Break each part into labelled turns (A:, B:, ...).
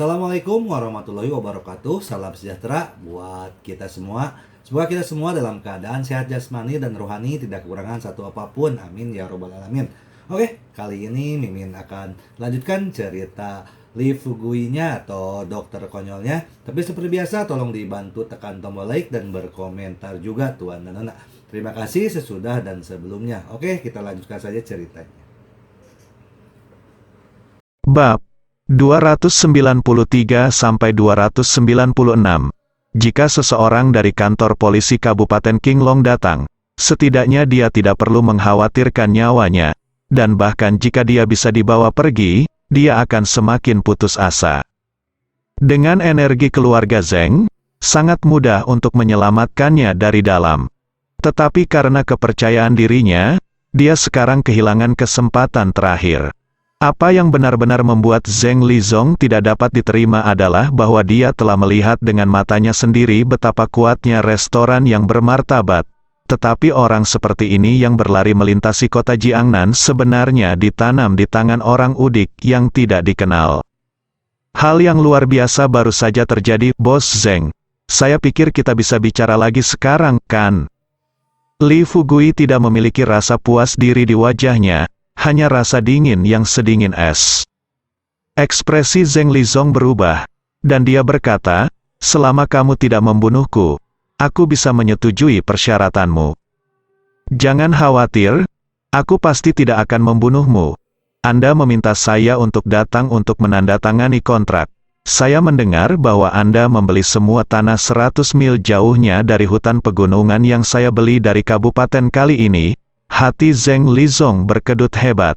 A: Assalamualaikum warahmatullahi wabarakatuh. Salam sejahtera buat kita semua. Semoga kita semua dalam keadaan sehat jasmani dan rohani, tidak kekurangan satu apapun. Amin ya robbal alamin. Oke, kali ini Mimin akan lanjutkan cerita Lee Fugui-nya atau dokter konyolnya. Tapi seperti biasa tolong dibantu tekan tombol like dan berkomentar juga tuan dan anak. Terima kasih sesudah dan sebelumnya. Oke, kita lanjutkan saja ceritanya.
B: Bab 293-296. Jika seseorang dari kantor polisi Kabupaten Qinglong datang, setidaknya dia tidak perlu mengkhawatirkan nyawanya, dan bahkan jika dia bisa dibawa pergi, dia akan semakin putus asa. Dengan energi keluarga Zeng, sangat mudah untuk menyelamatkannya dari dalam. Tetapi karena kepercayaan dirinya, dia sekarang kehilangan kesempatan terakhir. Apa yang benar-benar membuat Zeng Lizong tidak dapat diterima adalah bahwa dia telah melihat dengan matanya sendiri betapa kuatnya restoran yang bermartabat. Tetapi orang seperti ini yang berlari melintasi kota Jiangnan sebenarnya ditanam di tangan orang udik yang tidak dikenal. Hal yang luar biasa baru saja terjadi, Bos Zeng. Saya pikir kita bisa bicara lagi sekarang, kan? Li Fugui tidak memiliki rasa puas diri di wajahnya. Hanya rasa dingin yang sedingin es. Ekspresi Zeng Lizong berubah, dan dia berkata, selama kamu tidak membunuhku, aku bisa menyetujui persyaratanmu. Jangan khawatir, aku pasti tidak akan membunuhmu. Anda meminta saya untuk datang untuk menandatangani kontrak. Saya mendengar bahwa Anda membeli semua tanah 100 mil jauhnya dari hutan pegunungan yang saya beli dari kabupaten kali ini. Hati Zeng Lizong berkedut hebat.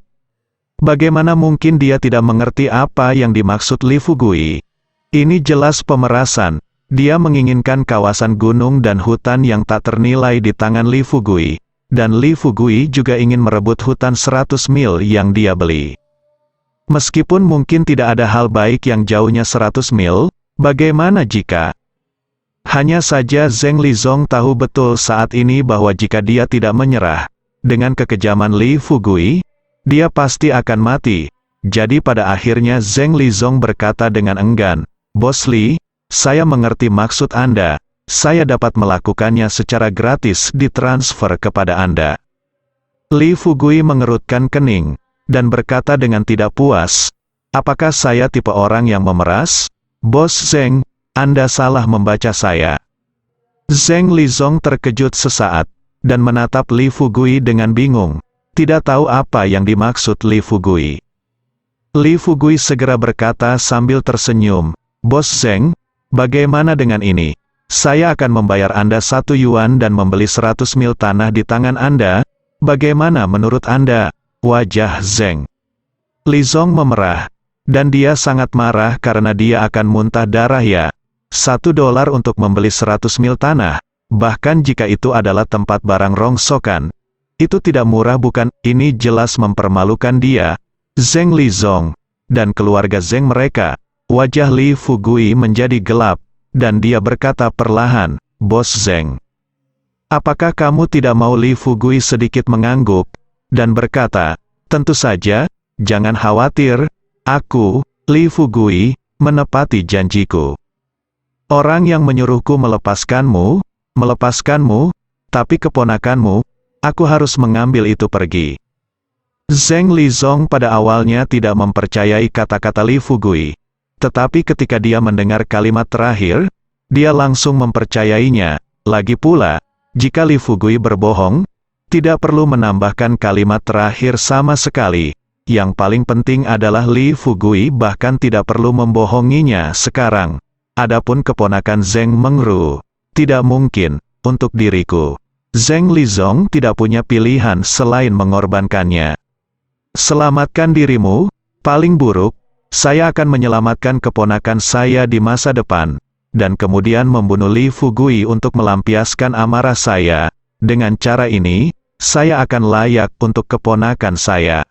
B: Bagaimana mungkin dia tidak mengerti apa yang dimaksud Li Fugui? Ini jelas pemerasan. Dia menginginkan kawasan gunung dan hutan yang tak ternilai di tangan Li Fugui. Dan Li Fugui juga ingin merebut hutan 100 mil yang dia beli. Meskipun mungkin tidak ada hal baik yang jauhnya 100 mil, bagaimana jika... Hanya saja Zeng Lizong tahu betul saat ini bahwa jika dia tidak menyerah, dengan kekejaman Li Fugui, dia pasti akan mati. Jadi pada akhirnya Zeng Lizong berkata dengan enggan, Bos Li, saya mengerti maksud Anda. Saya dapat melakukannya secara gratis ditransfer kepada Anda. Li Fugui mengerutkan kening, dan berkata dengan tidak puas, apakah saya tipe orang yang memeras? Bos Zeng, Anda salah membaca saya. Zeng Lizong terkejut sesaat, dan menatap Li Fugui dengan bingung, tidak tahu apa yang dimaksud Li Fugui. Li Fugui segera berkata sambil tersenyum, Bos Zeng, bagaimana dengan ini? Saya akan membayar Anda 1 yuan dan membeli 100 mil tanah di tangan Anda. Bagaimana menurut Anda? Wajah Zeng Lizong memerah, dan dia sangat marah karena dia akan muntah darah ya. $1 untuk membeli 100 mil tanah. Bahkan jika itu adalah tempat barang rongsokan, itu tidak murah bukan? Ini jelas mempermalukan dia. Zeng Lizong dan keluarga Zeng mereka. Wajah Li Fugui menjadi gelap, dan dia berkata perlahan, Bos Zeng. Apakah kamu tidak mau? Li Fugui sedikit mengangguk, dan berkata, tentu saja, jangan khawatir, aku, Li Fugui, menepati janjiku. Orang yang menyuruhku melepaskanmu, tapi keponakanmu, aku harus mengambil itu pergi. Zeng Lizong pada awalnya tidak mempercayai kata-kata Li Fugui, tetapi ketika dia mendengar kalimat terakhir, dia langsung mempercayainya. Lagi pula, jika Li Fugui berbohong, tidak perlu menambahkan kalimat terakhir sama sekali. Yang paling penting adalah Li Fugui bahkan tidak perlu membohonginya sekarang. Adapun keponakan Zeng Mengru, tidak mungkin, untuk diriku. Zeng Lizong tidak punya pilihan selain mengorbankannya. Selamatkan dirimu, paling buruk, saya akan menyelamatkan keponakan saya di masa depan, dan kemudian membunuh Li Fugui untuk melampiaskan amarah saya. Dengan cara ini, saya akan layak untuk keponakan saya.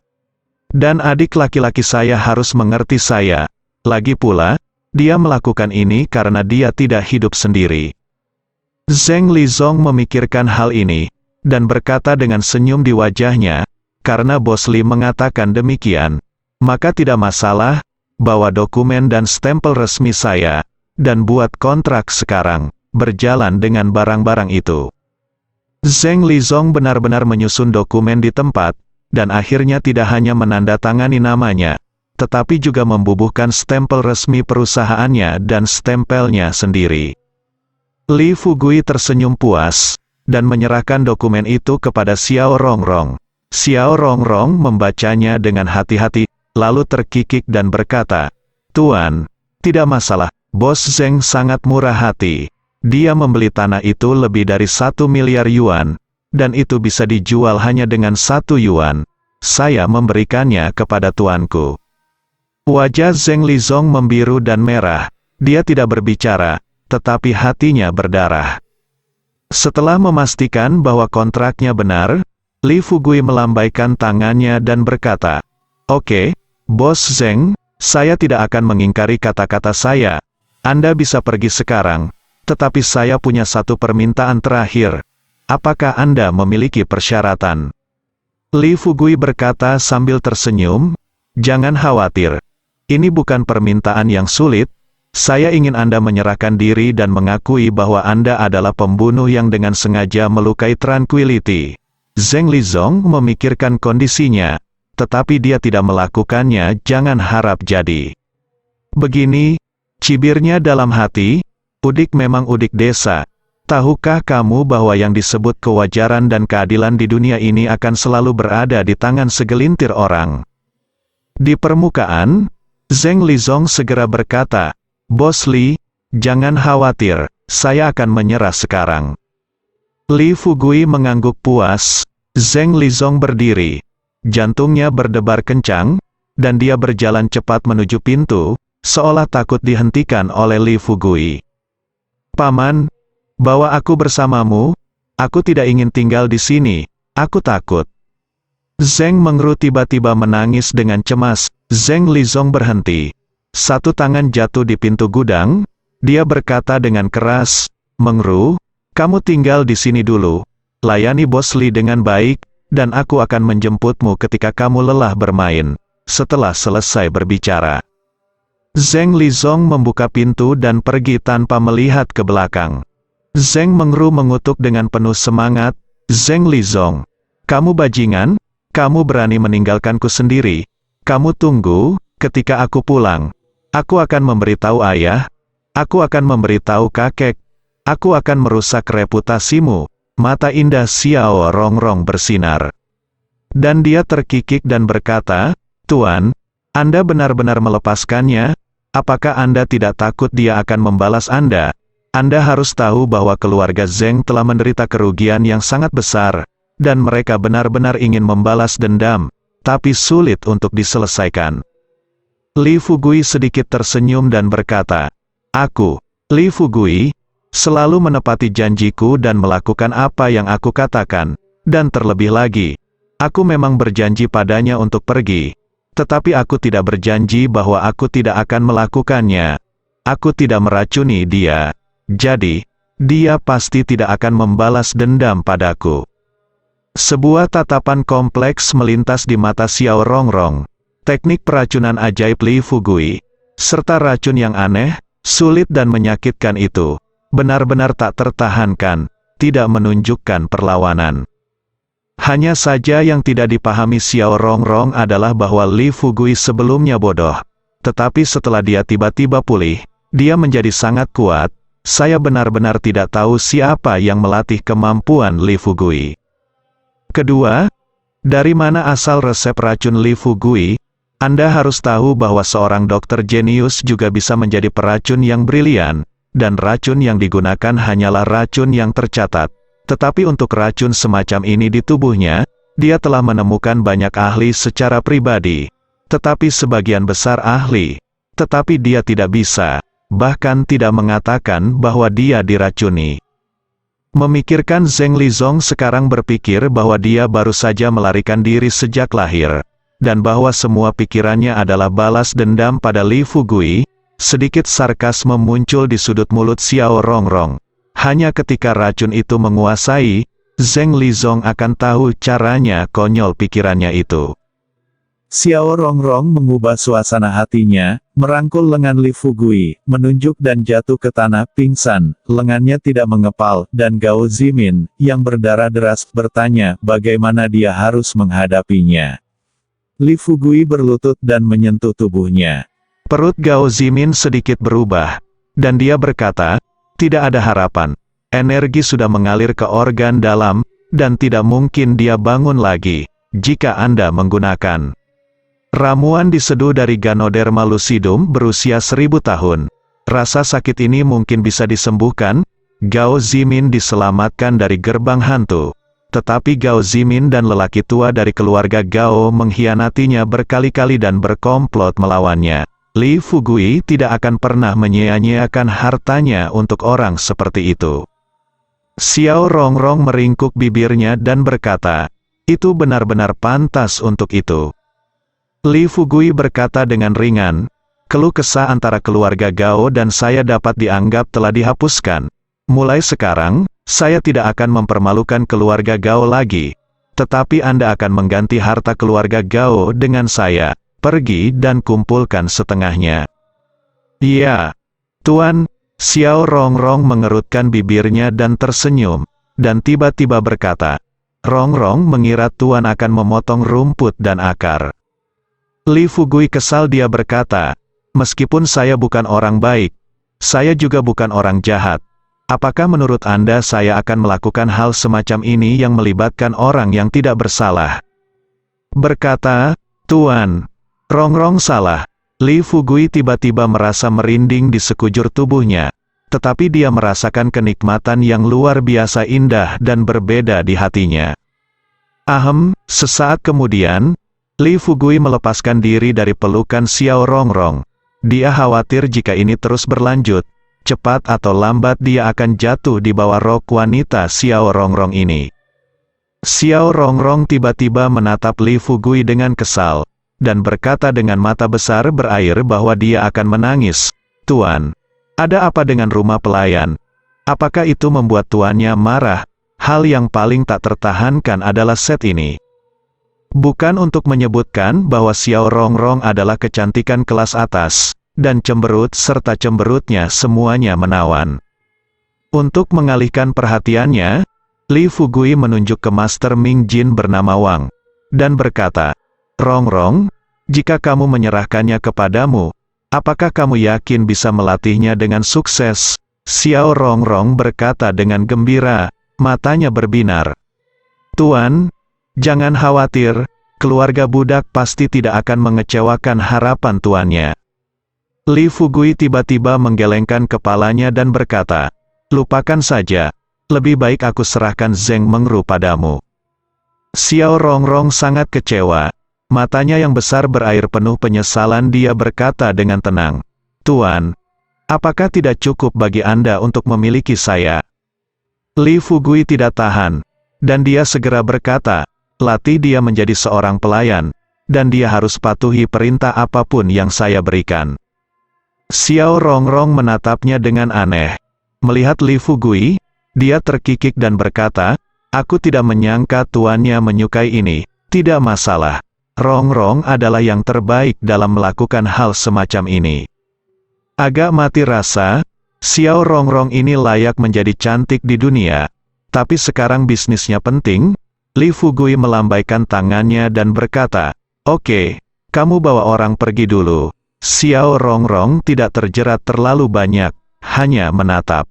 B: Dan adik laki-laki saya harus mengerti saya. Lagi pula, dia melakukan ini karena dia tidak hidup sendiri. Zeng Lizong memikirkan hal ini, dan berkata dengan senyum di wajahnya, karena Bos Li mengatakan demikian, maka tidak masalah, bawa dokumen dan stempel resmi saya, dan buat kontrak sekarang, berjalan dengan barang-barang itu. Zheng Lizong benar-benar menyusun dokumen di tempat, dan akhirnya tidak hanya menandatangani namanya, tetapi juga membubuhkan stempel resmi perusahaannya dan stempelnya sendiri. Li Fugui tersenyum puas, dan menyerahkan dokumen itu kepada Xiao Rongrong. Xiao Rongrong membacanya dengan hati-hati, lalu terkikik dan berkata, "Tuan, tidak masalah, Bos Zheng sangat murah hati. Dia membeli tanah itu lebih dari 1 miliar yuan, dan itu bisa dijual hanya dengan 1 yuan. Saya memberikannya kepada tuanku." Wajah Zheng Lizong membiru dan merah. Dia tidak berbicara, tetapi hatinya berdarah. Setelah memastikan bahwa kontraknya benar, Li Fugui melambaikan tangannya dan berkata, "Oke, Bos Zheng, saya tidak akan mengingkari kata-kata saya. Anda bisa pergi sekarang, tetapi saya punya satu permintaan terakhir. Apakah Anda memiliki persyaratan?" Li Fugui berkata sambil tersenyum, "Jangan khawatir. Ini bukan permintaan yang sulit. Saya ingin Anda menyerahkan diri dan mengakui bahwa Anda adalah pembunuh yang dengan sengaja melukai Tranquility." Zheng Lizong memikirkan kondisinya, tetapi dia tidak melakukannya, jangan harap jadi. Begini, cibirnya dalam hati, "Udik memang udik desa. Tahukah kamu bahwa yang disebut kewajaran dan keadilan di dunia ini akan selalu berada di tangan segelintir orang?" Di permukaan, Zheng Lizong segera berkata, "Bos Li, jangan khawatir, saya akan menyerah sekarang." Li Fugui mengangguk puas. Zheng Lizong berdiri. Jantungnya berdebar kencang, dan dia berjalan cepat menuju pintu, seolah takut dihentikan oleh Li Fugui. "Paman, bawa aku bersamamu. Aku tidak ingin tinggal di sini. Aku takut." Zheng Mengru tiba-tiba menangis dengan cemas. Zheng Lizong berhenti. Satu tangan jatuh di pintu gudang. Dia berkata dengan keras, "Mengru, kamu tinggal di sini dulu. Layani Bos Li dengan baik, dan aku akan menjemputmu ketika kamu lelah bermain." Setelah selesai berbicara, Zheng Lizong membuka pintu dan pergi tanpa melihat ke belakang. Zheng Mengru mengutuk dengan penuh semangat, "Zheng Lizong, kamu bajingan, kamu berani meninggalkanku sendiri. Kamu tunggu, ketika aku pulang. Aku akan memberitahu ayah, aku akan memberitahu kakek, aku akan merusak reputasimu." Mata indah Xiao Rongrong bersinar. Dan dia terkikik dan berkata, "Tuan, Anda benar-benar melepaskannya? Apakah Anda tidak takut dia akan membalas Anda? Anda harus tahu bahwa keluarga Zheng telah menderita kerugian yang sangat besar, dan mereka benar-benar ingin membalas dendam, tapi sulit untuk diselesaikan." Li Fugui sedikit tersenyum dan berkata, "Aku, Li Fugui, selalu menepati janjiku dan melakukan apa yang aku katakan, dan terlebih lagi, aku memang berjanji padanya untuk pergi, tetapi aku tidak berjanji bahwa aku tidak akan melakukannya. Aku tidak meracuni dia, jadi, dia pasti tidak akan membalas dendam padaku." Sebuah tatapan kompleks melintas di mata Xiao Rongrong. Teknik peracunan ajaib Li Fugui, serta racun yang aneh, sulit dan menyakitkan itu, benar-benar tak tertahankan, tidak menunjukkan perlawanan. Hanya saja yang tidak dipahami Xiao Rongrong adalah bahwa Li Fugui sebelumnya bodoh. Tetapi setelah dia tiba-tiba pulih, dia menjadi sangat kuat. Saya benar-benar tidak tahu siapa yang melatih kemampuan Li Fugui. Kedua, dari mana asal resep racun Li Fugui? Anda harus tahu bahwa seorang dokter jenius juga bisa menjadi peracun yang brilian. Dan racun yang digunakan hanyalah racun yang tercatat. Tetapi untuk racun semacam ini di tubuhnya, dia telah menemukan banyak ahli secara pribadi. Tetapi sebagian besar ahli. Tetapi dia tidak bisa, bahkan tidak mengatakan bahwa dia diracuni. Memikirkan Zheng Lizong sekarang berpikir bahwa dia baru saja melarikan diri sejak lahir. Dan bahwa semua pikirannya adalah balas dendam pada Li Fugui. Sedikit sarkasme muncul di sudut mulut Xiao Rongrong. Hanya ketika racun itu menguasai, Zheng Lizong akan tahu caranya konyol pikirannya itu. Xiao Rongrong mengubah suasana hatinya, merangkul lengan Li Fugui, menunjuk dan jatuh ke tanah pingsan, lengannya tidak mengepal, dan Gao Zimin, yang berdarah deras, bertanya bagaimana dia harus menghadapinya. Li Fugui berlutut dan menyentuh tubuhnya. Perut Gao Zimin sedikit berubah, dan dia berkata, tidak ada harapan. Energi sudah mengalir ke organ dalam, dan tidak mungkin dia bangun lagi, jika Anda menggunakan ramuan diseduh dari Ganoderma lucidum berusia 1000 tahun. Rasa sakit ini mungkin bisa disembuhkan. Gao Zimin diselamatkan dari gerbang hantu. Tetapi Gao Zimin dan lelaki tua dari keluarga Gao mengkhianatinya berkali-kali dan berkomplot melawannya. Li Fugui tidak akan pernah menyia-nyiakan hartanya untuk orang seperti itu. Xiao Rongrong meringkuk bibirnya dan berkata, itu benar-benar pantas untuk itu. Li Fugui berkata dengan ringan, keluh kesah antara keluarga Gao dan saya dapat dianggap telah dihapuskan. Mulai sekarang, saya tidak akan mempermalukan keluarga Gao lagi. Tetapi Anda akan mengganti harta keluarga Gao dengan saya. Pergi dan kumpulkan setengahnya. Iya, Tuan. Xiao Rongrong mengerutkan bibirnya dan tersenyum, dan tiba-tiba berkata, Rongrong mengira Tuan akan memotong rumput dan akar. Li Fugui kesal, dia berkata, meskipun saya bukan orang baik, saya juga bukan orang jahat. Apakah menurut Anda saya akan melakukan hal semacam ini yang melibatkan orang yang tidak bersalah? Berkata, Tuan, Rongrong salah. Li Fugui tiba-tiba merasa merinding di sekujur tubuhnya, tetapi dia merasakan kenikmatan yang luar biasa indah dan berbeda di hatinya. Sesaat kemudian, Li Fugui melepaskan diri dari pelukan Xiao Rongrong. Dia khawatir jika ini terus berlanjut, cepat atau lambat dia akan jatuh di bawah rok wanita Xiao Rongrong ini. Xiao Rongrong tiba-tiba menatap Li Fugui dengan kesal, dan berkata dengan mata besar berair bahwa dia akan menangis. Tuan, ada apa dengan rumah pelayan? Apakah itu membuat tuannya marah? Hal yang paling tak tertahankan adalah set ini. Bukan untuk menyebutkan bahwa Xiao Rongrong adalah kecantikan kelas atas, dan cemberut serta cemberutnya semuanya menawan. Untuk mengalihkan perhatiannya, Li Fugui menunjuk ke Master Ming Jin bernama Wang, dan berkata, Rongrong, jika kamu menyerahkannya kepadamu, apakah kamu yakin bisa melatihnya dengan sukses? Xiao Rongrong berkata dengan gembira, matanya berbinar. Tuan, jangan khawatir, keluarga budak pasti tidak akan mengecewakan harapan tuannya. Li Fugui tiba-tiba menggelengkan kepalanya dan berkata, lupakan saja, lebih baik aku serahkan Zeng Mengru padamu. Xiao Rongrong sangat kecewa. Matanya yang besar berair penuh penyesalan, dia berkata dengan tenang, Tuan, apakah tidak cukup bagi Anda untuk memiliki saya? Li Fugui tidak tahan, dan dia segera berkata, latih dia menjadi seorang pelayan, dan dia harus patuhi perintah apapun yang saya berikan. Xiao Rongrong menatapnya dengan aneh. Melihat Li Fugui, dia terkikik dan berkata, aku tidak menyangka tuannya menyukai ini. Tidak masalah. Rongrong adalah yang terbaik dalam melakukan hal semacam ini. Agak mati rasa, Xiao Rongrong ini layak menjadi cantik di dunia. Tapi sekarang bisnisnya penting. Li Fugui melambaikan tangannya dan berkata, oke, kamu bawa orang pergi dulu. Xiao Rongrong tidak terjerat terlalu banyak, hanya menatap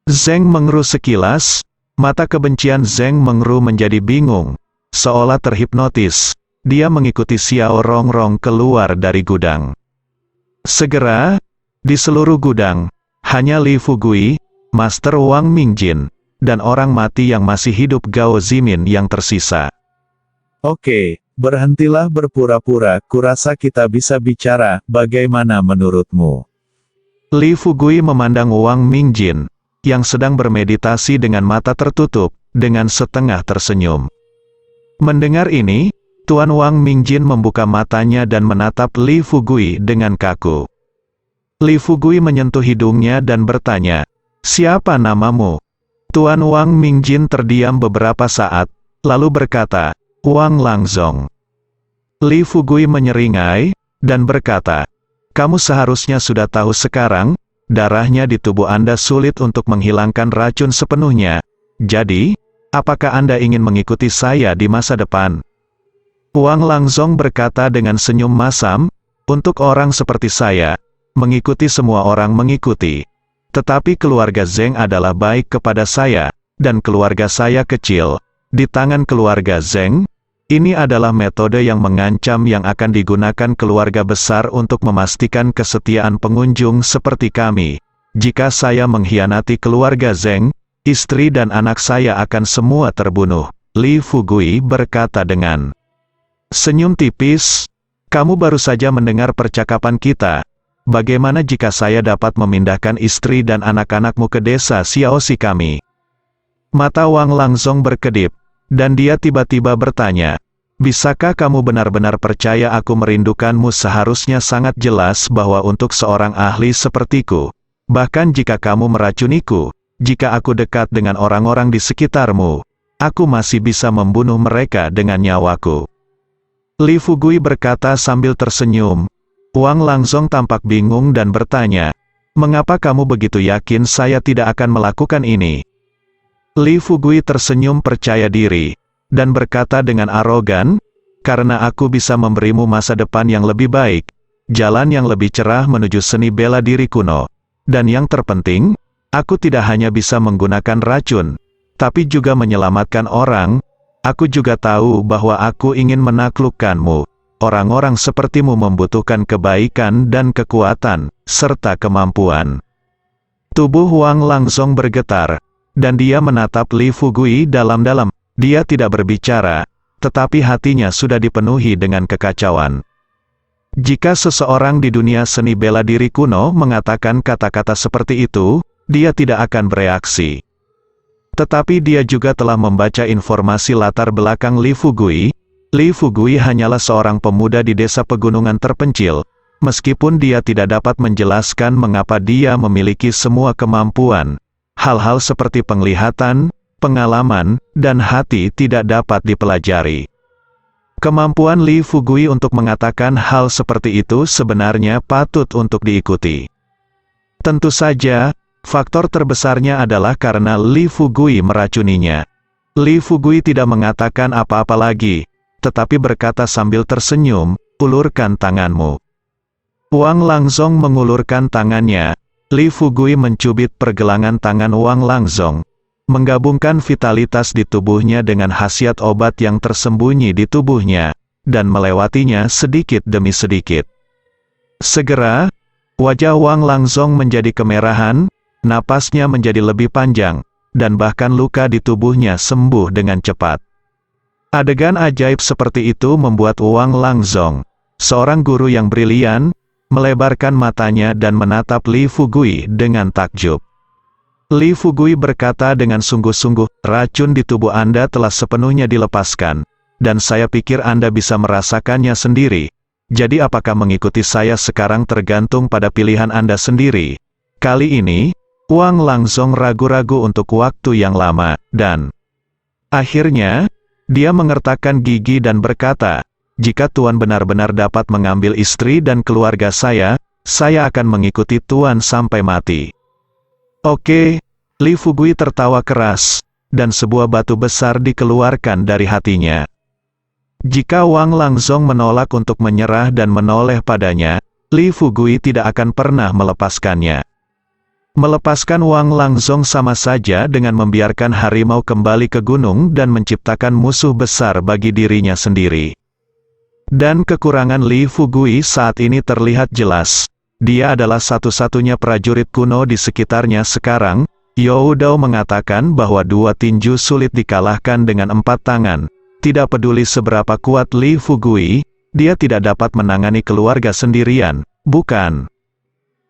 B: Zeng Mengru sekilas. Mata kebencian Zeng Mengru menjadi bingung, seolah terhipnotis. Dia mengikuti Xiao Rongrong keluar dari gudang. Segera, di seluruh gudang, hanya Li Fugui, Master Wang Mingjin, dan orang mati yang masih hidup Gao Zimin yang tersisa. Oke, berhentilah berpura-pura, kurasa kita bisa bicara, bagaimana menurutmu? Li Fugui memandang Wang Mingjin, yang sedang bermeditasi dengan mata tertutup, dengan setengah tersenyum. Mendengar ini, Tuan Wang Mingjin membuka matanya dan menatap Li Fugui dengan kaku. Li Fugui menyentuh hidungnya dan bertanya, siapa namamu? Tuan Wang Mingjin terdiam beberapa saat, lalu berkata, Wang Langzong. Li Fugui menyeringai, dan berkata, "Kamu seharusnya sudah tahu sekarang, darahnya di tubuh Anda sulit untuk menghilangkan racun sepenuhnya. Jadi, apakah Anda ingin mengikuti saya di masa depan?" Wang Langzong berkata dengan senyum masam, "Untuk orang seperti saya, mengikuti semua orang mengikuti. Tetapi keluarga Zeng adalah baik kepada saya, dan keluarga saya kecil. Di tangan keluarga Zeng, ini adalah metode yang mengancam yang akan digunakan keluarga besar untuk memastikan kesetiaan pengunjung seperti kami. Jika saya mengkhianati keluarga Zeng, istri dan anak saya akan semua terbunuh." Li Fugui berkata dengan senyum tipis, "Kamu baru saja mendengar percakapan kita. Bagaimana jika saya dapat memindahkan istri dan anak-anakmu ke desa Xiaoxi kami?" Mata Wang Langzong berkedip, dan dia tiba-tiba bertanya, "Bisakah kamu benar-benar percaya aku merindukanmu?" Seharusnya sangat jelas bahwa untuk seorang ahli sepertiku, bahkan jika kamu meracuniku, jika aku dekat dengan orang-orang di sekitarmu, aku masih bisa membunuh mereka dengan nyawaku. Li Fugui berkata sambil tersenyum. Wang Langzong tampak bingung dan bertanya, "Mengapa kamu begitu yakin saya tidak akan melakukan ini?" Li Fugui tersenyum percaya diri, dan berkata dengan arogan, "Karena aku bisa memberimu masa depan yang lebih baik, jalan yang lebih cerah menuju seni bela diri kuno. Dan yang terpenting, aku tidak hanya bisa menggunakan racun, tapi juga menyelamatkan orang. Aku juga tahu bahwa aku ingin menaklukkanmu. Orang-orang sepertimu membutuhkan kebaikan dan kekuatan, serta kemampuan." Tubuh Wang Langzong bergetar, dan dia menatap Li Fugui dalam-dalam. Dia tidak berbicara, tetapi hatinya sudah dipenuhi dengan kekacauan. Jika seseorang di dunia seni bela diri kuno mengatakan kata-kata seperti itu, dia tidak akan bereaksi. Tetapi dia juga telah membaca informasi latar belakang Li Fugui. Li Fugui hanyalah seorang pemuda di desa pegunungan terpencil, meskipun dia tidak dapat menjelaskan mengapa dia memiliki semua kemampuan. Hal-hal seperti penglihatan, pengalaman, dan hati tidak dapat dipelajari. Kemampuan Li Fugui untuk mengatakan hal seperti itu sebenarnya patut untuk diikuti. Tentu saja, faktor terbesarnya adalah karena Li Fugui meracuninya. Li Fugui tidak mengatakan apa-apa lagi, tetapi berkata sambil tersenyum, "Ulurkan tanganmu." Wang Langzong mengulurkan tangannya. Li Fugui mencubit pergelangan tangan Wang Langzong, menggabungkan vitalitas di tubuhnya dengan khasiat obat yang tersembunyi di tubuhnya, dan melewatinya sedikit demi sedikit. Segera, wajah Wang Langzong menjadi kemerahan, napasnya menjadi lebih panjang, dan bahkan luka di tubuhnya sembuh dengan cepat. Adegan ajaib seperti itu membuat Wang Langzong, seorang guru yang brilian, melebarkan matanya dan menatap Li Fugui dengan takjub. Li Fugui berkata dengan sungguh-sungguh, "Racun di tubuh Anda telah sepenuhnya dilepaskan, dan saya pikir Anda bisa merasakannya sendiri. Jadi apakah mengikuti saya sekarang tergantung pada pilihan Anda sendiri?" Kali ini, Wang Langzong ragu-ragu untuk waktu yang lama, dan akhirnya, dia mengertakkan gigi dan berkata, "Jika Tuan benar-benar dapat mengambil istri dan keluarga saya akan mengikuti Tuan sampai mati." "Oke." Li Fugui tertawa keras, dan sebuah batu besar dikeluarkan dari hatinya. Jika Wang Langzong menolak untuk menyerah dan menoleh padanya, Li Fugui tidak akan pernah melepaskannya. Melepaskan Wang Langzong sama saja dengan membiarkan harimau kembali ke gunung dan menciptakan musuh besar bagi dirinya sendiri. Dan kekurangan Li Fugui saat ini terlihat jelas. Dia adalah satu-satunya prajurit kuno di sekitarnya sekarang. You Dao mengatakan bahwa 2 tinju sulit dikalahkan dengan 4 tangan. Tidak peduli seberapa kuat Li Fugui, dia tidak dapat menangani keluarga sendirian, bukan?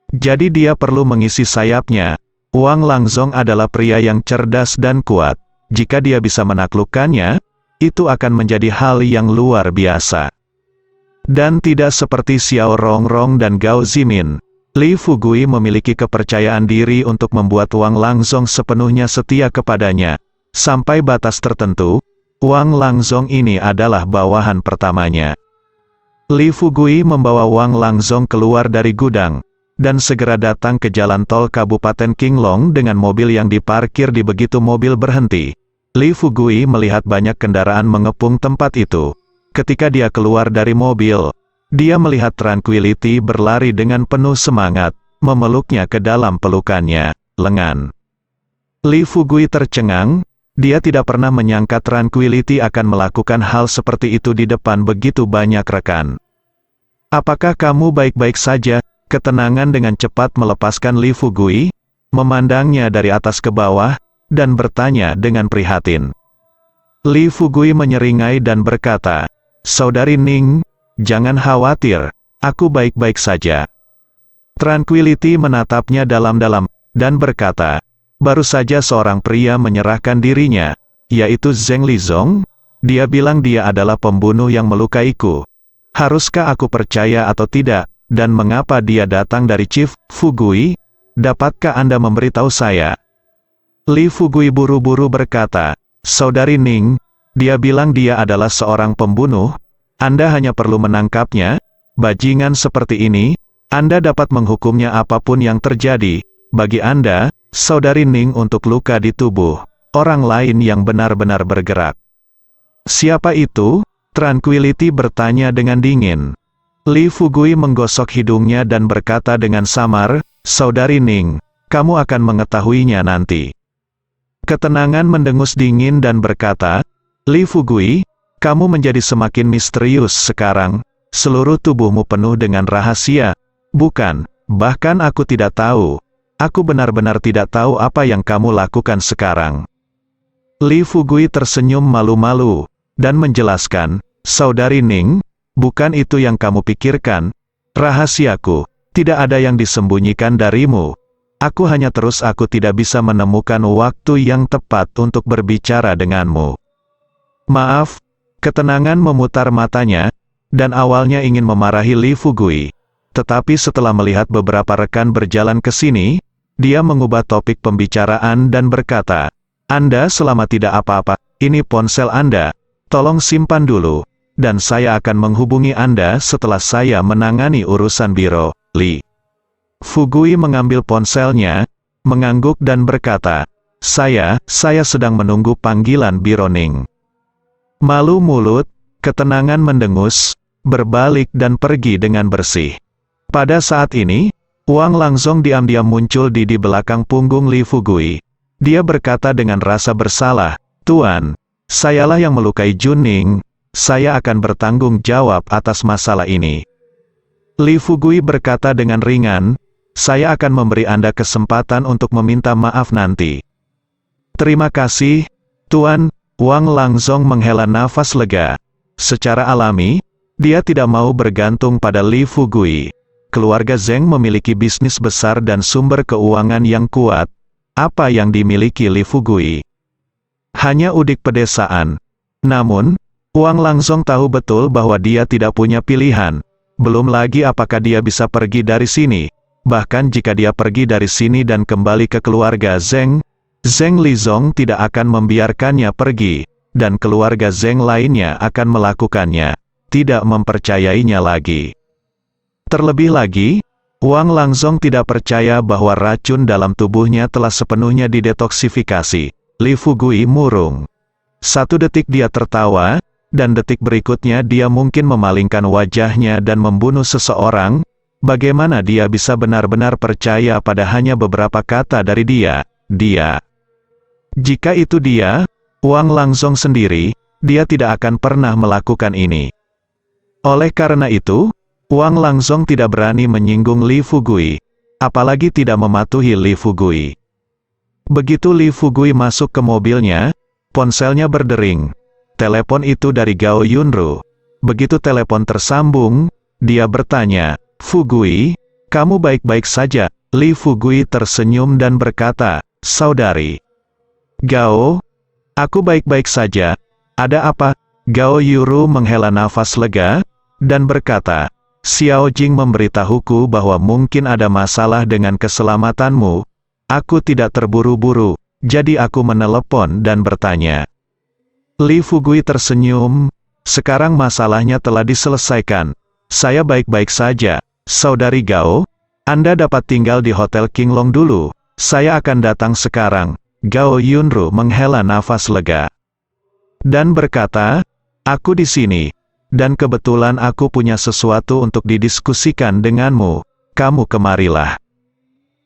B: Jadi dia perlu mengisi sayapnya. Wang Langzong adalah pria yang cerdas dan kuat. Jika dia bisa menaklukkannya, itu akan menjadi hal yang luar biasa. Dan tidak seperti Xiao Rongrong dan Gao Zimin, Li Fugui memiliki kepercayaan diri untuk membuat Wang Langzong sepenuhnya setia kepadanya. Sampai batas tertentu, Wang Langzong ini adalah bawahan pertamanya. Li Fugui membawa Wang Langzong keluar dari gudang, dan segera datang ke jalan tol Kabupaten Qinglong dengan mobil yang diparkir di begitu mobil berhenti. Li Fugui melihat banyak kendaraan mengepung tempat itu. Ketika dia keluar dari mobil, dia melihat Tranquility berlari dengan penuh semangat, memeluknya ke dalam pelukannya, lengan. Li Fugui tercengang, dia tidak pernah menyangka Tranquility akan melakukan hal seperti itu di depan begitu banyak rekan. "Apakah kamu baik-baik saja?" Ketenangan dengan cepat melepaskan Li Fugui, memandangnya dari atas ke bawah, dan bertanya dengan prihatin. Li Fugui menyeringai dan berkata, "Saudari Ning, jangan khawatir, aku baik-baik saja." Tranquility menatapnya dalam-dalam, dan berkata, "Baru saja seorang pria menyerahkan dirinya, yaitu Zheng Lizong. Dia bilang dia adalah pembunuh yang melukaiku. Haruskah aku percaya atau tidak, dan mengapa dia datang dari Chief Fugui? Dapatkah Anda memberitahu saya?" Li Fugui buru-buru berkata, "Saudari Ning, dia bilang dia adalah seorang pembunuh. Anda hanya perlu menangkapnya. Bajingan seperti ini, Anda dapat menghukumnya apapun yang terjadi. Bagi Anda, Saudari Ning, untuk luka di tubuh orang lain yang benar-benar bergerak." "Siapa itu?" Tranquility bertanya dengan dingin. Li Fugui menggosok hidungnya dan berkata dengan samar, "Saudari Ning, kamu akan mengetahuinya nanti." Ketenangan mendengus dingin dan berkata, "Li Fugui, kamu menjadi semakin misterius sekarang. Seluruh tubuhmu penuh dengan rahasia." "Bukan, bahkan aku tidak tahu. Aku benar-benar tidak tahu apa yang kamu lakukan sekarang." Li Fugui tersenyum malu-malu, dan menjelaskan, "Saudari Ning, bukan itu yang kamu pikirkan. Rahasiaku, tidak ada yang disembunyikan darimu. Aku hanya aku tidak bisa menemukan waktu yang tepat untuk berbicara denganmu." "Maaf." Ketenangan memutar matanya, dan awalnya ingin memarahi Li Fugui. Tetapi setelah melihat beberapa rekan berjalan ke sini, dia mengubah topik pembicaraan dan berkata, "Anda selama tidak apa-apa, ini ponsel Anda. Tolong simpan dulu, dan saya akan menghubungi Anda setelah saya menangani urusan biro." Li Fugui mengambil ponselnya, mengangguk dan berkata, Saya sedang menunggu panggilan biro Ning." Malu mulut, ketenangan mendengus, berbalik dan pergi dengan bersih. Pada saat ini, Wang Langzong diam-diam muncul di belakang punggung Li Fugui. Dia berkata dengan rasa bersalah, "Tuan, sayalah yang melukai Juning. Saya akan bertanggung jawab atas masalah ini." Li Fugui berkata dengan ringan, "Saya akan memberi Anda kesempatan untuk meminta maaf nanti." "Terima kasih, Tuan." Wang Langzong menghela nafas lega. Secara alami, dia tidak mau bergantung pada Li Fugui. Keluarga Zheng memiliki bisnis besar dan sumber keuangan yang kuat. Apa yang dimiliki Li Fugui? Hanya udik pedesaan. Namun, Wang Langzong tahu betul bahwa dia tidak punya pilihan. Belum lagi apakah dia bisa pergi dari sini. Bahkan jika dia pergi dari sini dan kembali ke keluarga Zheng, Zheng Lizong tidak akan membiarkannya pergi, dan keluarga Zheng lainnya akan melakukannya, tidak mempercayainya lagi. Terlebih lagi, Wang Langzong tidak percaya bahwa racun dalam tubuhnya telah sepenuhnya didetoksifikasi. Li Fugui murung. Satu detik dia tertawa, dan detik berikutnya dia mungkin memalingkan wajahnya dan membunuh seseorang. Bagaimana dia bisa benar-benar percaya pada hanya beberapa kata dari dia? Jika itu dia, Wang Langzong sendiri, dia tidak akan pernah melakukan ini. Oleh karena itu, Wang Langzong tidak berani menyinggung Li Fugui, apalagi tidak mematuhi Li Fugui. Begitu Li Fugui masuk ke mobilnya, ponselnya berdering. Telepon itu dari Gao Yunru. Begitu telepon tersambung, dia bertanya, "Fugui, kamu baik-baik saja?" Li Fugui tersenyum dan berkata, "Saudari Gao, aku baik-baik saja. Ada apa?" Gao Yuru menghela nafas lega, dan berkata, "Xiao Jing memberitahuku bahwa mungkin ada masalah dengan keselamatanmu. Aku tidak terburu-buru, jadi aku menelepon dan bertanya." Li Fugui tersenyum, "Sekarang masalahnya telah diselesaikan. Saya baik-baik saja, Saudari Gao. Anda dapat tinggal di Hotel King Long dulu. Saya akan datang sekarang. Gao Yunru menghela nafas lega. Dan berkata, aku di sini. Dan kebetulan aku punya sesuatu untuk didiskusikan denganmu. Kamu kemarilah.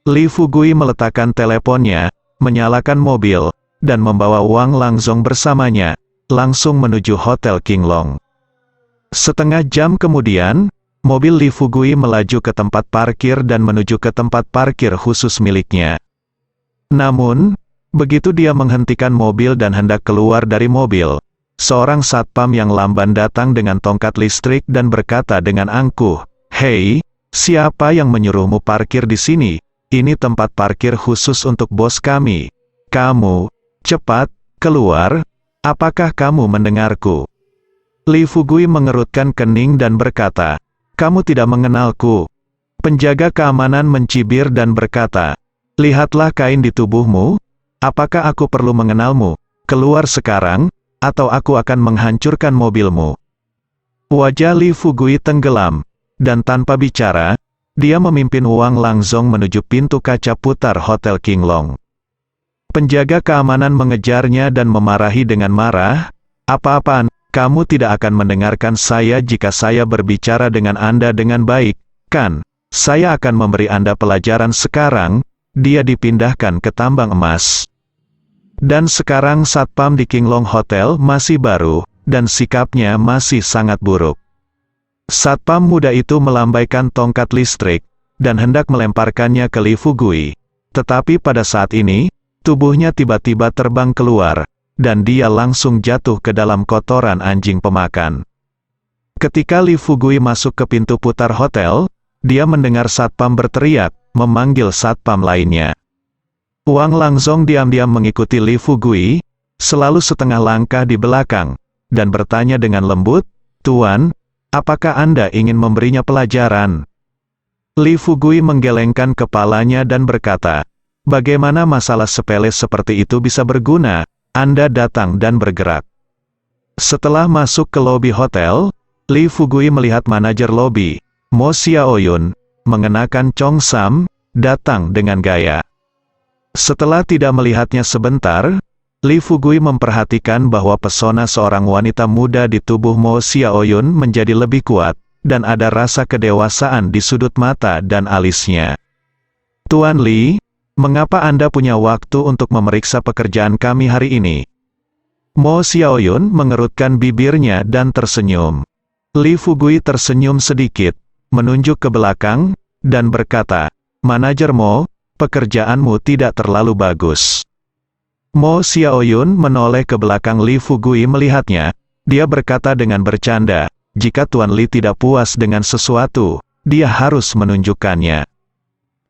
B: Li Fugui meletakkan teleponnya, menyalakan mobil, dan membawa Wang Langzong bersamanya, langsung menuju Hotel King Long. Setengah jam kemudian, mobil Li Fugui melaju ke tempat parkir dan menuju ke tempat parkir khusus miliknya. Namun, begitu dia menghentikan mobil dan hendak keluar dari mobil, seorang satpam yang lamban datang dengan tongkat listrik dan berkata dengan angkuh, "Hei, siapa yang menyuruhmu parkir di sini? Ini tempat parkir khusus untuk bos kami. Kamu, cepat, keluar. Apakah kamu mendengarku?" Li Fugui mengerutkan kening dan berkata, "Kamu tidak mengenalku." Penjaga keamanan mencibir dan berkata, "Lihatlah kain di tubuhmu. Apakah aku perlu mengenalmu? Keluar sekarang, atau aku akan menghancurkan mobilmu." Wajah Li Fugui tenggelam, dan tanpa bicara, dia memimpin Wang Langzong menuju pintu kaca putar Hotel King Long. Penjaga keamanan mengejarnya dan memarahi dengan marah, "Apa-apaan? Kamu tidak akan mendengarkan saya jika saya berbicara dengan Anda dengan baik, kan? Saya akan memberi Anda pelajaran sekarang." Dia dipindahkan ke tambang emas. Dan sekarang satpam di King Long Hotel masih baru, dan sikapnya masih sangat buruk. Satpam muda itu melambaikan tongkat listrik, dan hendak melemparkannya ke Li Fugui. Tetapi pada saat ini, tubuhnya tiba-tiba terbang keluar, dan dia langsung jatuh ke dalam kotoran anjing pemakan. Ketika Li Fugui masuk ke pintu putar hotel, dia mendengar satpam berteriak, memanggil satpam lainnya. Wang Langzong diam-diam mengikuti Li Fugui, selalu setengah langkah di belakang, dan bertanya dengan lembut, "Tuan, apakah Anda ingin memberinya pelajaran?" Li Fugui menggelengkan kepalanya dan berkata, "Bagaimana masalah sepele seperti itu bisa berguna? Anda datang dan bergerak." Setelah masuk ke lobi hotel, Li Fugui melihat manajer lobi, Mo Xiaoyun, mengenakan congsam, datang dengan gaya. Setelah tidak melihatnya sebentar, Li Fugui memperhatikan bahwa pesona seorang wanita muda di tubuh Mo Xiaoyun menjadi lebih kuat, dan ada rasa kedewasaan di sudut mata dan alisnya. "Tuan Li, mengapa Anda punya waktu untuk memeriksa pekerjaan kami hari ini?" Mo Xiaoyun mengerutkan bibirnya dan tersenyum. Li Fugui tersenyum sedikit, menunjuk ke belakang, dan berkata, "Manajer Mo, pekerjaanmu tidak terlalu bagus." Mo Xiaoyun menoleh ke belakang Li Fugui melihatnya. Dia berkata dengan bercanda, "Jika Tuan Li tidak puas dengan sesuatu, dia harus menunjukkannya."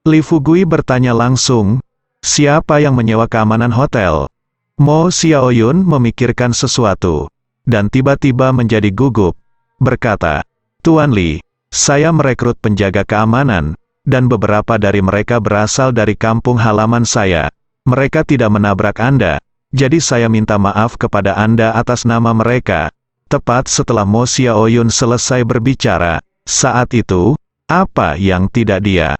B: Li Fugui bertanya langsung, "Siapa yang menyewa keamanan hotel?" Mo Xiaoyun memikirkan sesuatu, dan tiba-tiba menjadi gugup, berkata, "Tuan Li, saya merekrut penjaga keamanan, dan beberapa dari mereka berasal dari kampung halaman saya. Mereka tidak menabrak Anda, jadi saya minta maaf kepada Anda atas nama mereka." Tepat setelah Mo Xiaoyun selesai berbicara, saat itu, apa yang tidak dia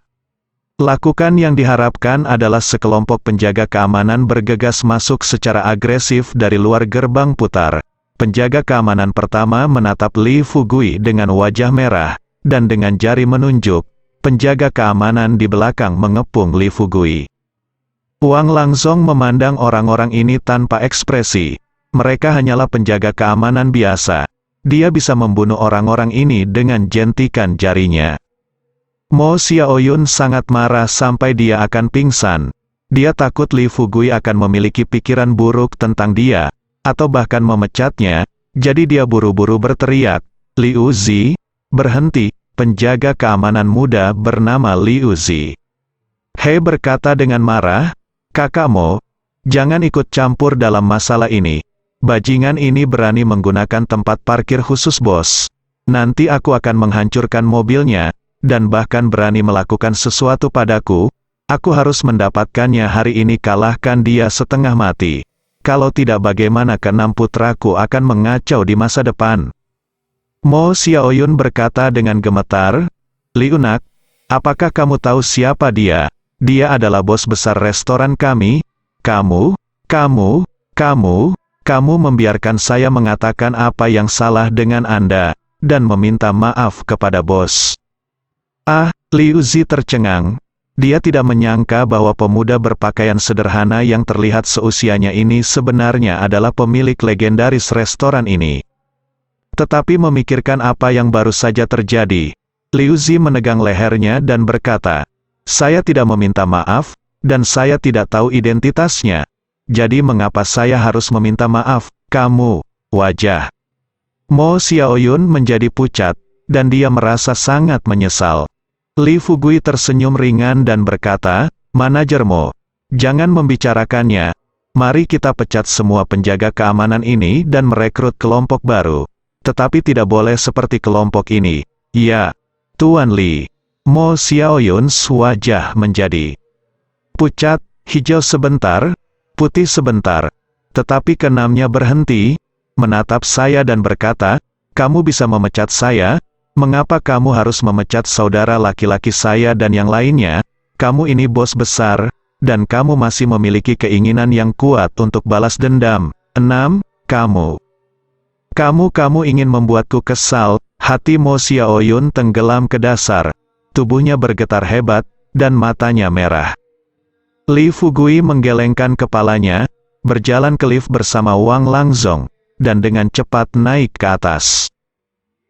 B: lakukan yang diharapkan adalah sekelompok penjaga keamanan bergegas masuk secara agresif dari luar gerbang putar. Penjaga keamanan pertama menatap Li Fugui dengan wajah merah, dan dengan jari menunjuk. Penjaga keamanan di belakang mengepung Li Fugui. Wang Langzong memandang orang-orang ini tanpa ekspresi. Mereka hanyalah penjaga keamanan biasa. Dia bisa membunuh orang-orang ini dengan jentikan jarinya. Mo Xiaoyun sangat marah sampai dia akan pingsan. Dia takut Li Fugui akan memiliki pikiran buruk tentang dia, atau bahkan memecatnya, jadi dia buru-buru berteriak, "Liu Zi, berhenti!" Penjaga keamanan muda bernama Liu Zi. He berkata dengan marah, "Kakak Mo, jangan ikut campur dalam masalah ini. Bajingan ini berani menggunakan tempat parkir khusus bos. Nanti aku akan menghancurkan mobilnya, dan bahkan berani melakukan sesuatu padaku. Aku harus mendapatkannya hari ini. Kalahkan dia setengah mati. Kalau tidak, bagaimana keenam putraku akan mengacau di masa depan?" Mo Xiaoyun berkata dengan gemetar, "Li Unak, apakah kamu tahu siapa dia? Dia adalah bos besar restoran kami. Kamu membiarkan saya mengatakan apa yang salah dengan Anda, dan meminta maaf kepada bos." Liu Zi tercengang. Dia tidak menyangka bahwa pemuda berpakaian sederhana yang terlihat seusianya ini sebenarnya adalah pemilik legendaris restoran ini. Tetapi memikirkan apa yang baru saja terjadi, Liu Zi menegang lehernya dan berkata, "Saya tidak meminta maaf, dan saya tidak tahu identitasnya. Jadi mengapa saya harus meminta maaf, kamu, wajah?" Mo Xiaoyun menjadi pucat, dan dia merasa sangat menyesal. Li Fugui tersenyum ringan dan berkata, "Manajer Mo, jangan membicarakannya. Mari kita pecat semua penjaga keamanan ini dan merekrut kelompok baru. Tetapi tidak boleh seperti kelompok ini." "Ya, Tuan Li." Mo Xiaoyun wajah menjadi pucat, hijau sebentar, putih sebentar. Tetapi keenamnya berhenti, menatap saya dan berkata, "Kamu bisa memecat saya? Mengapa kamu harus memecat saudara laki-laki saya dan yang lainnya? Kamu ini bos besar, dan kamu masih memiliki keinginan yang kuat untuk balas dendam. 6. Kamu ingin membuatku kesal." Hati Mo Xiaoyun tenggelam ke dasar. Tubuhnya bergetar hebat, dan matanya merah. Li Fugui menggelengkan kepalanya, berjalan ke lift bersama Wang Langzong, dan dengan cepat naik ke atas.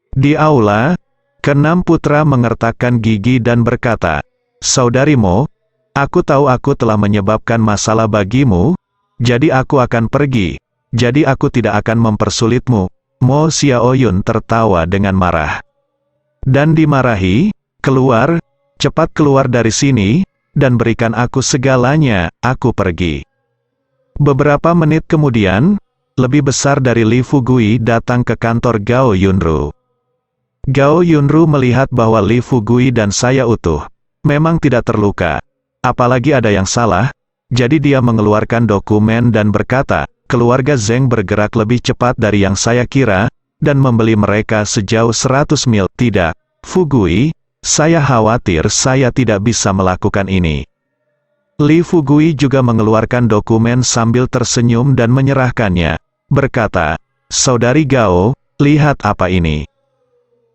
B: Di aula, keenam putra mengertakkan gigi dan berkata, "Saudari Mo, aku tahu aku telah menyebabkan masalah bagimu, jadi aku akan pergi. Jadi aku tidak akan mempersulitmu." Mo Xiaoyun tertawa dengan marah. "Dan dimarahi, cepat keluar dari sini, dan berikan aku segalanya, aku pergi." Beberapa menit kemudian, lebih besar dari Li Fugui datang ke kantor Gao Yunru. Gao Yunru melihat bahwa Li Fugui dan saya utuh, memang tidak terluka, apalagi ada yang salah, jadi dia mengeluarkan dokumen dan berkata, "Keluarga Zeng bergerak lebih cepat dari yang saya kira, dan membeli mereka sejauh 100 mil. Tidak, Fugui, saya khawatir saya tidak bisa melakukan ini." Li Fugui juga mengeluarkan dokumen sambil tersenyum dan menyerahkannya, berkata, "Saudari Gao, lihat apa ini."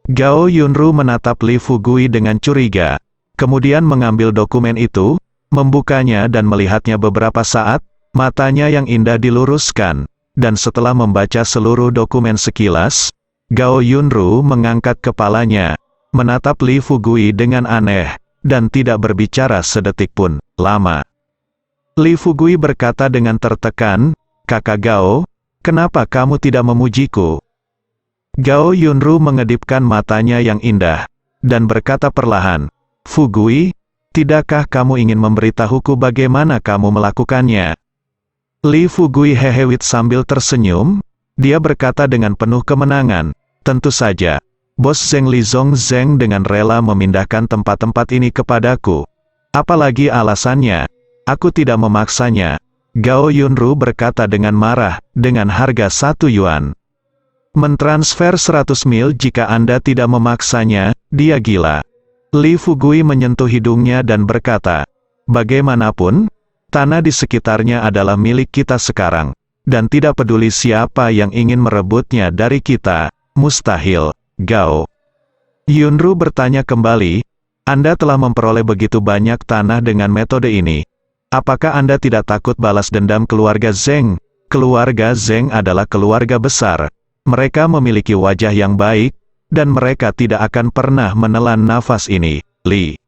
B: Gao Yunru menatap Li Fugui dengan curiga, kemudian mengambil dokumen itu, membukanya dan melihatnya beberapa saat, matanya yang indah diluruskan, dan setelah membaca seluruh dokumen sekilas, Gao Yunru mengangkat kepalanya, menatap Li Fugui dengan aneh, dan tidak berbicara sedetik pun. Lama. Li Fugui berkata dengan tertekan, "Kakak Gao, kenapa kamu tidak memujiku?" Gao Yunru mengedipkan matanya yang indah, dan berkata perlahan, "Fugui, tidakkah kamu ingin memberitahuku bagaimana kamu melakukannya?" Li Fugui hehewit sambil tersenyum, dia berkata dengan penuh kemenangan, "Tentu saja, Bos Zeng Lizong Zeng dengan rela memindahkan tempat-tempat ini kepadaku. Apalagi alasannya, aku tidak memaksanya." Gao Yunru berkata dengan marah, "Dengan harga 1 yuan. Mentransfer 100 mil jika Anda tidak memaksanya, dia gila." Li Fugui menyentuh hidungnya dan berkata, "Bagaimanapun, tanah di sekitarnya adalah milik kita sekarang, dan tidak peduli siapa yang ingin merebutnya dari kita, mustahil." Gao Yunru bertanya kembali, "Anda telah memperoleh begitu banyak tanah dengan metode ini. Apakah Anda tidak takut balas dendam keluarga Zeng?" Keluarga Zeng adalah keluarga besar. Mereka memiliki wajah yang baik, dan mereka tidak akan pernah menelan nafas ini. Li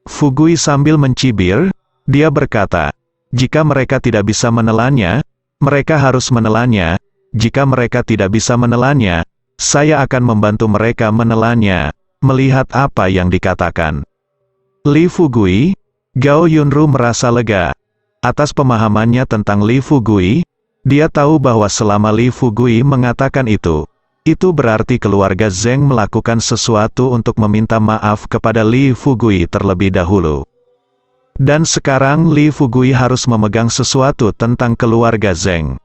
B: Fugui sambil mencibir, dia berkata, "Jika mereka tidak bisa menelannya, mereka harus menelannya. Jika mereka tidak bisa menelannya, saya akan membantu mereka menelannya." Melihat apa yang dikatakan Li Fugui, Gao Yunru merasa lega. Atas pemahamannya tentang Li Fugui, dia tahu bahwa selama Li Fugui mengatakan itu berarti keluarga Zeng melakukan sesuatu untuk meminta maaf kepada Li Fugui terlebih dahulu. Dan sekarang Li Fugui harus memegang sesuatu tentang keluarga Zeng.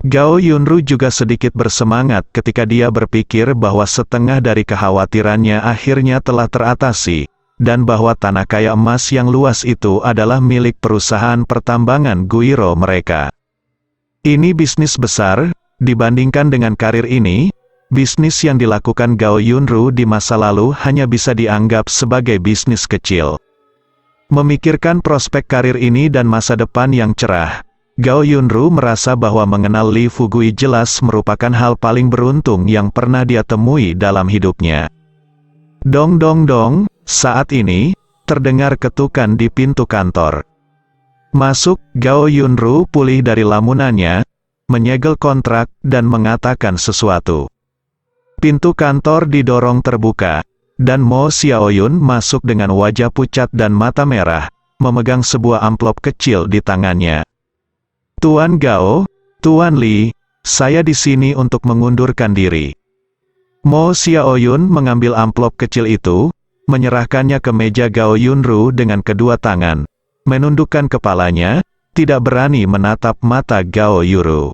B: Gao Yunru juga sedikit bersemangat ketika dia berpikir bahwa setengah dari kekhawatirannya akhirnya telah teratasi, dan bahwa tanah kaya emas yang luas itu adalah milik perusahaan pertambangan Guiro mereka. Ini bisnis besar, dibandingkan dengan karir ini, bisnis yang dilakukan Gao Yunru di masa lalu hanya bisa dianggap sebagai bisnis kecil. Memikirkan prospek karir ini dan masa depan yang cerah, Gao Yunru merasa bahwa mengenal Li Fugui jelas merupakan hal paling beruntung yang pernah dia temui dalam hidupnya. Dong dong dong, saat ini, terdengar ketukan di pintu kantor. Masuk, Gao Yunru pulih dari lamunannya, menyegel kontrak dan mengatakan sesuatu. Pintu kantor didorong terbuka, dan Mo Xiaoyun masuk dengan wajah pucat dan mata merah, memegang sebuah amplop kecil di tangannya. Tuan Gao, Tuan Li, saya di sini untuk mengundurkan diri. Mo Xiaoyun mengambil amplop kecil itu, menyerahkannya ke meja Gao Yunru dengan kedua tangan, menundukkan kepalanya, tidak berani menatap mata Gao Yunru.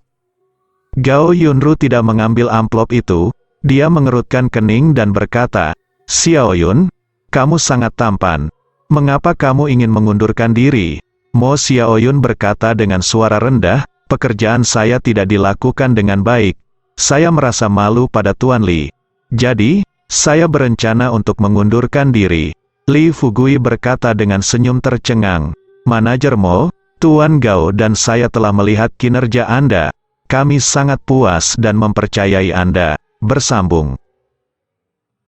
B: Gao Yunru tidak mengambil amplop itu, dia mengerutkan kening dan berkata, Xiaoyun, kamu sangat tampan. Mengapa kamu ingin mengundurkan diri? Mo Xiaoyun berkata dengan suara rendah, pekerjaan saya tidak dilakukan dengan baik. Saya merasa malu pada Tuan Li. Jadi, saya berencana untuk mengundurkan diri. Li Fugui berkata dengan senyum tercengang. Manajer Mo, Tuan Gao dan saya telah melihat kinerja Anda. Kami sangat puas dan mempercayai Anda. Bersambung.